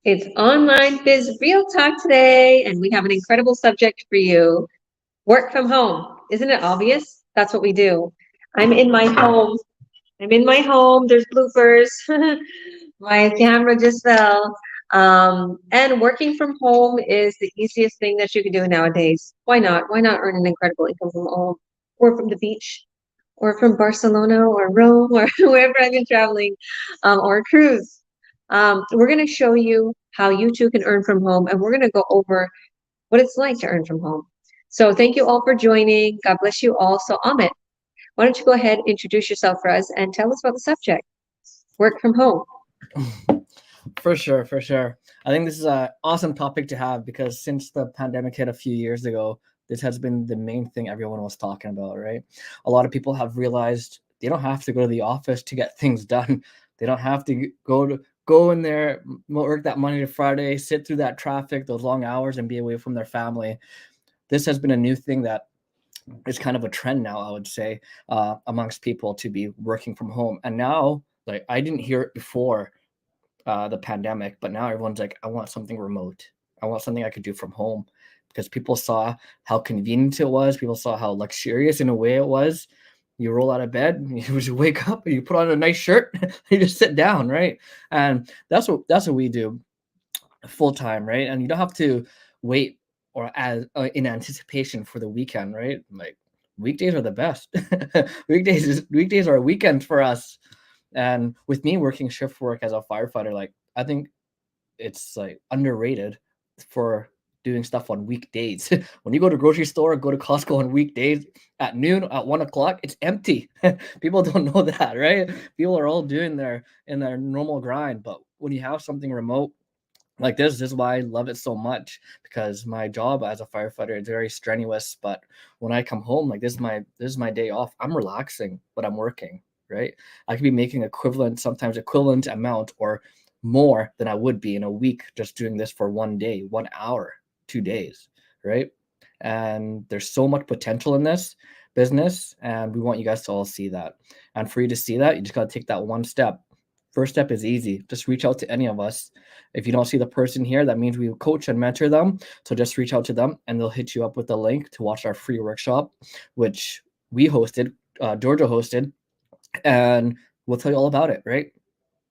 It's Online Biz Real Talk today, and we have an incredible subject for you. Work from home. Isn't it obvious? That's what we do. I'm in my home. I'm in my home. There's bloopers. My camera just fell. And working from home is the easiest thing that you can do nowadays. Why not? Why not earn an incredible income from home or from the beach or from Barcelona or Rome or wherever I've been traveling or a cruise? We're going to show you how you too can earn from home, and we're going to go over what it's like to earn from home. So thank you all for joining. God bless you all. So Amit, why don't you go ahead, introduce yourself for us, and tell us about the subject, work from home. For sure, for sure. I think this is an awesome topic to have because since the pandemic hit a few years ago, this has been the main thing everyone was talking about, right? A lot of people have realized they don't have to go to the office to get things done. They don't have to go in there, work that Monday to Friday, sit through that traffic, those long hours, and be away from their family. This has been a new thing that is kind of a trend now, I would say, amongst people to be working from home. And now, like I didn't hear it before the pandemic, but now everyone's like, I want something remote. I want something I could do from home because people saw how convenient it was. People saw how luxurious in a way it was. You roll out of bed, you just wake up, you put on a nice shirt, you just sit down, right? And that's what we do full time, right? And you don't have to wait or as in anticipation for the weekend, right? Like weekdays are the best. Weekdays are a weekend for us. And with me working shift work as a firefighter, like I think it's like underrated for doing stuff on weekdays. When you go to grocery store, go to Costco on weekdays at noon, at 1 o'clock, it's empty. People don't know that, right? People are all doing their in their normal grind. But when you have something remote like this is why I love it so much because my job as a firefighter is very strenuous. But when I come home, like this is my day off. I'm relaxing, but I'm working, right? I could be making sometimes equivalent amount or more than I would be in a week just doing this for 1 day, 1 hour, 2 days, right? And there's so much potential in this business, and we want you guys to all see that. And for you to see that, you just got to take that one step. First step is easy. Just reach out to any of us. If you don't see the person here, that means we coach and mentor them. So just reach out to them and they'll hit you up with the link to watch our free workshop, which we hosted, Georgia hosted, and we'll tell you all about it, right?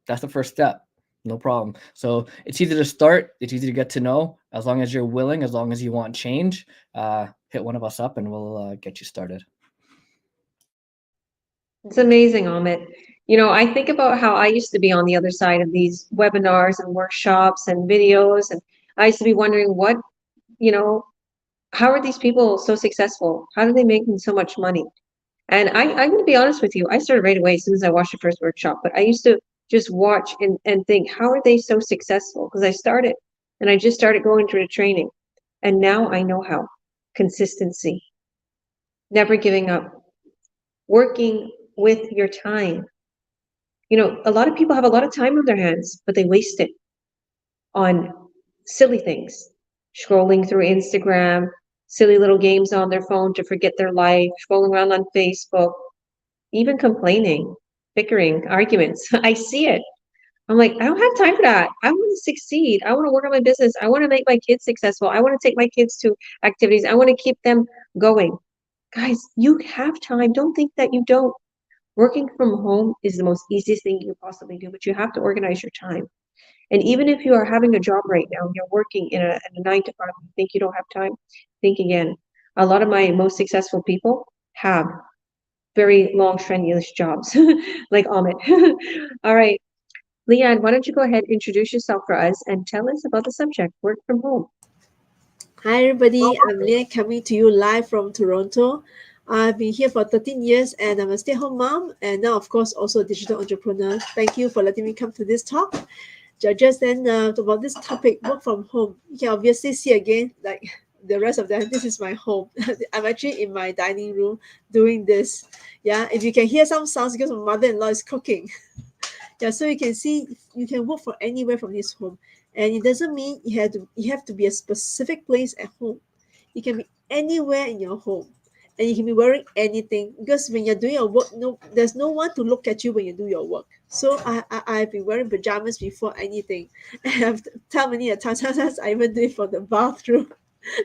That's the first step. No problem. So it's easy to start. It's easy to get to know. As long as you're willing, as long as you want change, hit one of us up and we'll get you started. It's amazing, Amit. I think about how I used to be on the other side of these webinars and workshops and videos, and I used to be wondering you know, how are these people so successful? How do they make so much money? And I'm going to be honest with you. I started right away as soon as I watched the first workshop, but I used to just watch and think, how are they so successful? Because I started and I just started going through the training. And now I know how. Consistency, never giving up, working with your time. A lot of people have a lot of time on their hands, but they waste it on silly things, scrolling through Instagram, silly little games on their phone to forget their life, scrolling around on Facebook, even complaining, bickering, arguments. I see it. I'm like, I don't have time for that. I want to succeed. I want to work on my business. I want to make my kids successful. I want to take my kids to activities. I want to keep them going. Guys, you have time. Don't think that you don't. Working from home is the most easiest thing you possibly do, but you have to organize your time. And even if you are having a job right now, you're working in a 9 to 5, you think you don't have time, think again. A lot of my most successful people have very long, strenuous jobs, like Amit. All right, Leanne, why don't you go ahead, introduce yourself for us, and tell us about the subject, work from home. Hi everybody, I'm Leah coming to you live from Toronto. I've been here for 13 years and I'm a stay-at-home mom and now of course also a digital entrepreneur. Thank you for letting me come to this talk. Judges, then about this topic, work from home. You can obviously see again, like the rest of them, this is my home. I'm actually in my dining room doing this. Yeah, if you can hear some sounds because my mother-in-law is cooking. Yeah, so you can see you can work from anywhere from this home, and it doesn't mean you have to be a specific place at home. You can be anywhere in your home, and you can be wearing anything, because when you're doing your work, there's no one to look at you when you do your work. So I've been wearing pajamas before anything. And I've tell many a times, sometimes I even do it for the bathroom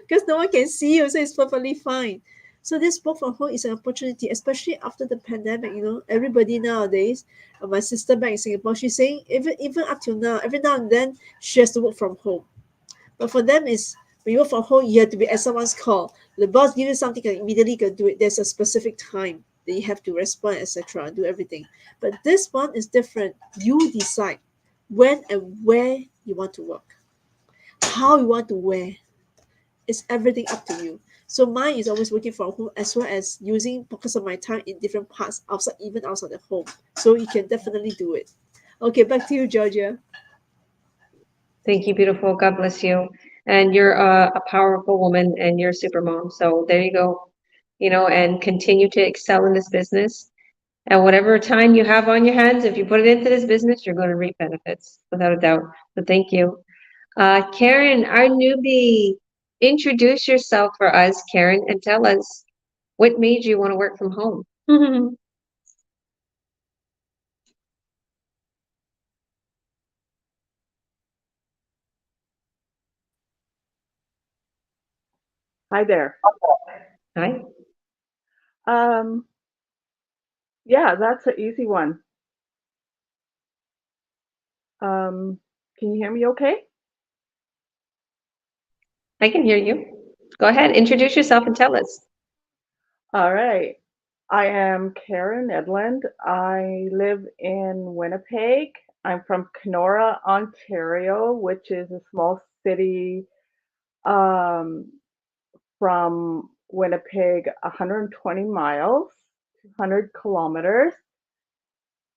because no one can see you, so it's perfectly fine. So this work from home is an opportunity, especially after the pandemic. Everybody nowadays, my sister back in Singapore, she's saying even up till now, every now and then she has to work from home. But for them, is when you work from home, you have to be at someone's call. The boss gives you something, you immediately can do it. There's a specific time that you have to respond, etc., do everything. But this one is different. You decide when and where you want to work, how you want to wear. It's everything up to you. So mine is always working from home, as well as using pockets of my time in different parts outside, even outside the home. So you can definitely do it. Okay, back to you, Georgia. Thank you, beautiful. God bless you. And you're a powerful woman and you're a super mom. So there you go. And continue to excel in this business. And whatever time you have on your hands, if you put it into this business, you're going to reap benefits without a doubt. So thank you. Karen, our newbie, introduce yourself for us, Karen, and tell us what made you want to work from home. Hi there. Hi. Yeah, that's an easy one. Can you hear me okay? I can hear you. Go ahead, introduce yourself and tell us. All right. I am Karen Edland. I live in Winnipeg. I'm from Kenora, Ontario, which is a small city um, from Winnipeg, 120 miles, 200 kilometers.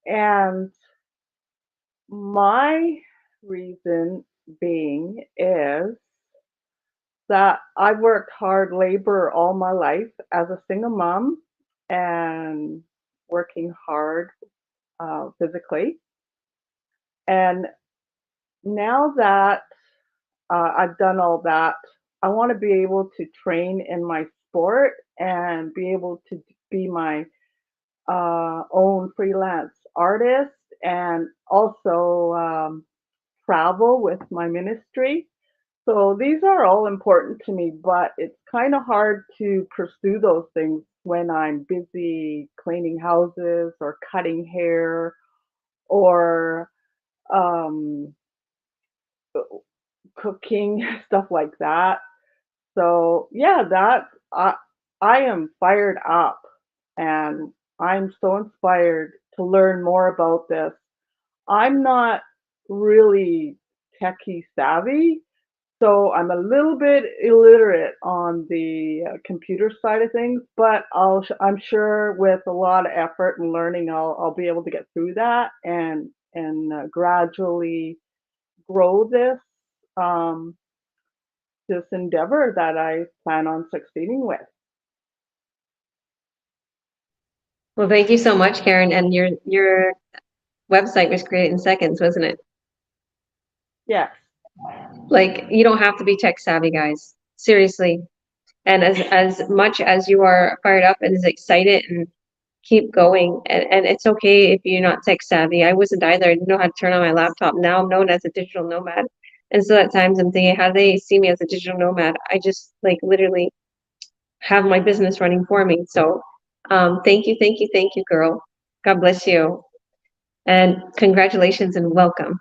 And my reason being is that I've worked hard labor all my life as a single mom and working hard physically. And now that I've done all that, I want to be able to train in my sport and be able to be my own freelance artist and also travel with my ministry. So these are all important to me, but it's kind of hard to pursue those things when I'm busy cleaning houses or cutting hair or um, cooking, stuff like that. So yeah, I am fired up and I'm so inspired to learn more about this. I'm not really techie savvy, so I'm a little bit illiterate on the computer side of things, but I'm sure with a lot of effort and learning, I'll be able to get through that and gradually grow um, this endeavor that I plan on succeeding with. Well, thank you so much, Karen. And your website was created in seconds, wasn't it? Yes. Like, you don't have to be tech savvy, guys. Seriously. And as much as you are fired up and as excited, and keep going. And it's okay if you're not tech savvy. I wasn't either. I didn't know how to turn on my laptop. Now I'm known as a digital nomad. And so at times I'm thinking, how do they see me as a digital nomad? I just like literally have my business running for me. So thank you, thank you, thank you, girl. God bless you. And congratulations and welcome.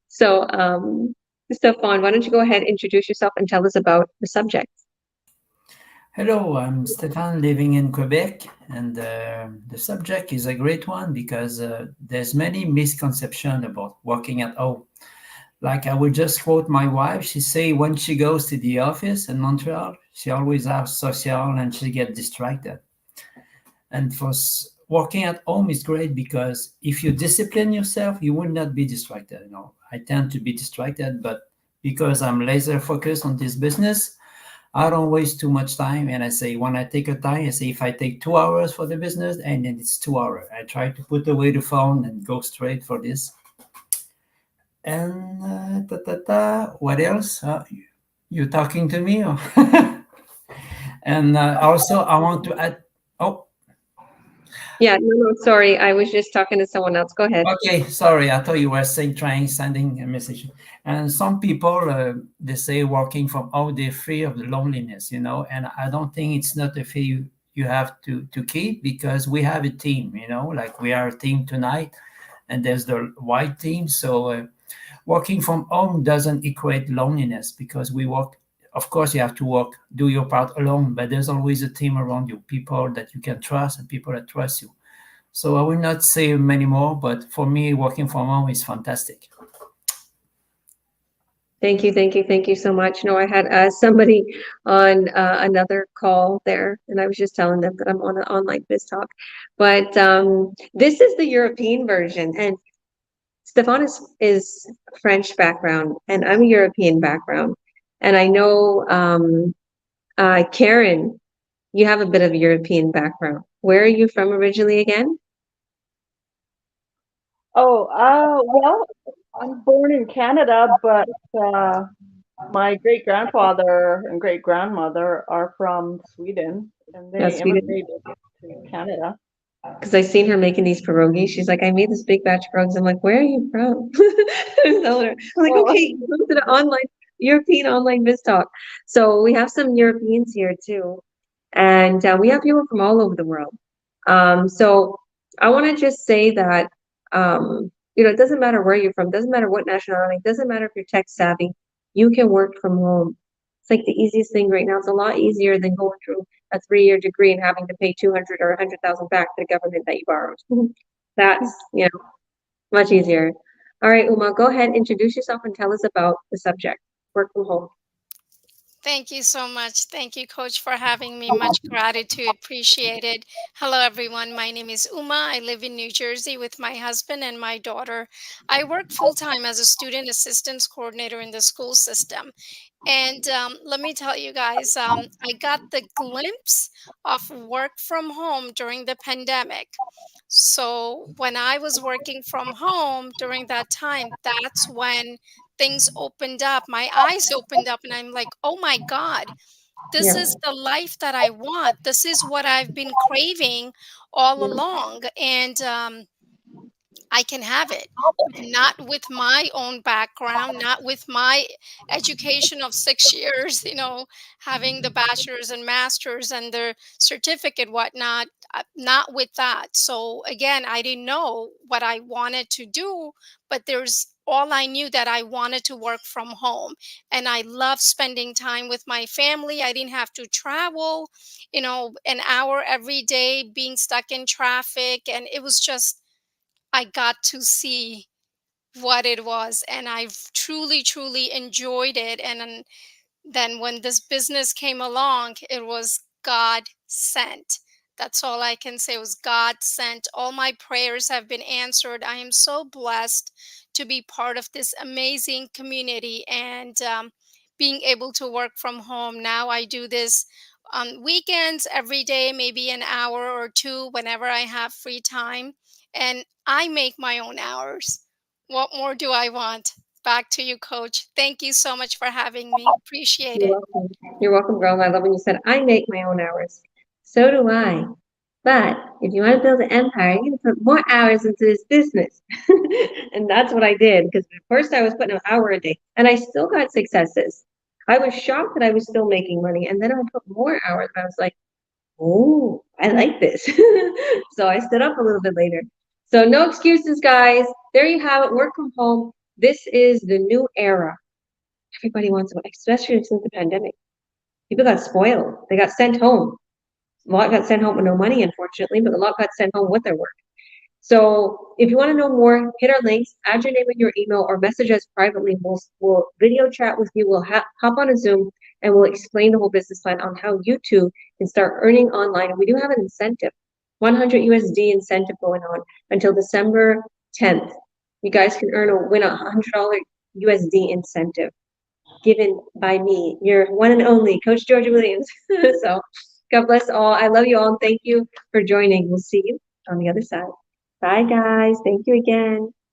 So Stefan, why don't you go ahead, introduce yourself and tell us about the subject. Hello, I'm Stefan living in Quebec, and the subject is a great one because there's many misconceptions about working at home. Like I will just quote my wife, she say when she goes to the office in Montreal, she always has social and she get distracted. And working at home is great because if you discipline yourself, you will not be distracted. I tend to be distracted, but because I'm laser focused on this business, I don't waste too much time. And I say, when I take a time, I say, if I take 2 hours for the business, and then it's 2 hours. I try to put away the phone and go straight for this. And what else? You talking to me? Or And also, I want to add. Oh, Yeah, no, sorry. I was just talking to someone else. Go ahead. okay. Sorry, I thought you were saying sending a message. And some people they say working from home they're free of the loneliness, And I don't think it's not a fear you have to keep because we have a team, Like we are a team tonight, and there's the white team. So working from home doesn't equate loneliness because we work. Of course, you have to work, do your part alone, but there's always a team around you, people that you can trust and people that trust you. So I will not say many more, but for me, working from home is fantastic. Thank you, thank you, thank you so much. No, I had somebody on another call there, and I was just telling them that I'm on an online biz talk. But this is the European version, and Stefan is French background, and I'm a European background. And I know, Karen, you have a bit of a European background. Where are you from originally again? Oh, well, I'm born in Canada, but my great grandfather and great grandmother are from Sweden, and Yeah, they Sweden. immigrated to Canada. Because I seen her making these pierogies. She's like, I made this big batch of pierogies. I'm like, where are you from? I'm telling her. I'm like, Oh, okay, go to the online European online biz talk. So we have some Europeans here too, and we have people from all over the world. So I want to just say that it doesn't matter where you're from, doesn't matter what nationality, doesn't matter if you're tech savvy, you can work from home. It's like the easiest thing right now. It's a lot easier than going through a 3-year degree and having to pay 200 or 100,000 back to the government that you borrowed. That's, much easier. All right, Uma, go ahead, introduce yourself and tell us about the subject, work from home. Thank you so much. Thank you, Coach, for having me. Much gratitude. Appreciate it. Hello, everyone. My name is Uma. I live in New Jersey with my husband and my daughter. I work full time as a student assistance coordinator in the school system. And let me tell you guys, I got the glimpse of work from home during the pandemic. So when I was working from home during that time, that's when things opened up. My eyes opened up, and I'm like, oh my God, this Yeah, is the life that I want. This is what I've been craving all yeah, along. And I can have it, but not with my own background, not with my education of 6 years, having the bachelor's and master's and the certificate, whatnot, not with that. So again, I didn't know what I wanted to do, but all I knew that I wanted to work from home. And I love spending time with my family. I didn't have to travel, an hour every day being stuck in traffic. And it was just, I got to see what it was, and I've truly, truly enjoyed it. And then when this business came along, it was God sent. That's all I can say, was God sent. All my prayers have been answered. I am so blessed to be part of this amazing community and being able to work from home. Now I do this on weekends every day, maybe an hour or two whenever I have free time. And I make my own hours. What more do I want? Back to you, Coach. Thank you so much for having me. Appreciate you're it. welcome. You're welcome, girl. I love when you said, I make my own hours. So do I. But if you want to build an empire, you're going to put more hours into this business. And that's what I did, because at first I was putting an hour a day and I still got successes. I was shocked that I was still making money. And then I put more hours. And I was like, oh, I like this. So I stood up a little bit later. So no excuses, guys. There you have it. Work from home. This is the new era. Everybody wants to, especially since the pandemic. People got spoiled. They got sent home. A lot got sent home with no money, unfortunately, but a lot got sent home with their work. So if you want to know more, hit our links, add your name and your email, or message us privately. We'll video chat with you. We'll hop on a Zoom and we'll explain the whole business plan on how you too can start earning online. And we do have an incentive, 100 USD incentive going on until December 10th. You guys can win a $100 USD incentive given by me, your one and only Coach Georgia Williams. So God bless all. I love you all. And thank you for joining. We'll see you on the other side. Bye, guys. Thank you again.